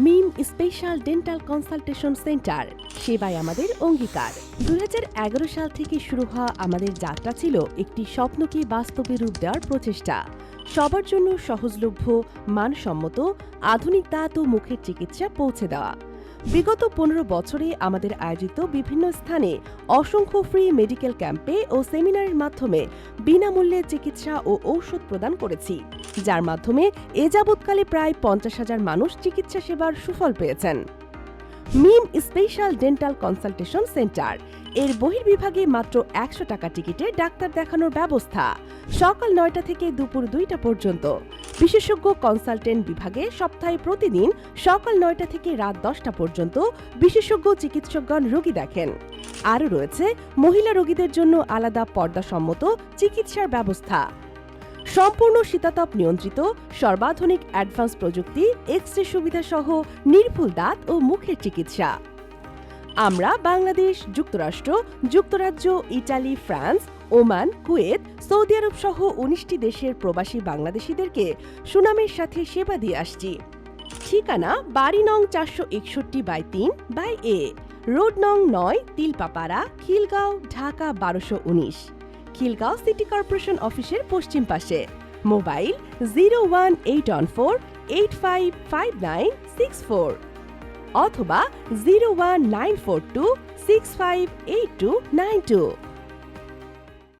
মিম special dental consultation centre সেবায় আমাদের অঙ্গীকার। 2011 সাল থেকে শুরু হওয়া আমাদের যাত্রা ছিল একটি স্বপ্নকে বাস্তবে রূপ দেওয়ার প্রচেষ্টা। সবার জন্য সহজলভ্য, মানসম্মত, আধুনিক দাঁত ও মুখের চিকিৎসা পৌঁছে দেওয়া। বিগত 15 বছরে আমাদের আয়োজিত বিভিন্ন স্থানে অসংখ্য ফ্রি মেডিকেল ক্যাম্পে ও সেমিনারের মাধ্যমে বিনামূল্যে চিকিৎসা ও ঔষধ প্রদান করেছি, যার মাধ্যমে এ যাবৎকালে প্রায় 50,000 মানুষ চিকিৎসা সেবার সুফল পেয়েছেন। মিম স্পেশাল ডেন্টাল কনসালটেশন সেন্টার এর বহির্বিভাগে মাত্র 100 টাকা টিকিটে ডাক্তার দেখানোর ব্যবস্থা। সকাল 9টা থেকে দুপুর 2টা পর্যন্ত। বিশেষজ্ঞ কনসালটেন্ট বিভাগে সপ্তাহে প্রতিদিন সকাল 9টা থেকে রাত 10টা পর্যন্ত বিশেষজ্ঞ চিকিৎসকগণ রোগী দেখেন। আরও রয়েছে মহিলা রোগীদের জন্য আলাদা পর্দাসম্মত চিকিৎসার ব্যবস্থা। সম্পূর্ণ শীতাতপ নিয়ন্ত্রিত সর্বাধুনিক অ্যাডভান্স প্রযুক্তি, এক্স-রে সুবিধা সহ নির্ভুল দাঁত ও মুখের চিকিৎসা। আমরা বাংলাদেশ, যুক্তরাষ্ট্র, যুক্তরাজ্য, ইটালি, ফ্রান্স, ওমান, কুয়েত, সৌদি আরব সহ 19টি দেশের প্রবাসী বাংলাদেশিদেরকে সুনামের সাথে সেবা দিয়ে আসছি। ঠিকানা: বাড়ি নং 461/3/A, রোড নং 9, তিলপাপাড়া, খিলগাঁও, ঢাকা 1219। খিলগাঁও সিটি কর্পোরেশন অফিসের পশ্চিম পাশে। মোবাইল 01814855964 অথবা 01942658292।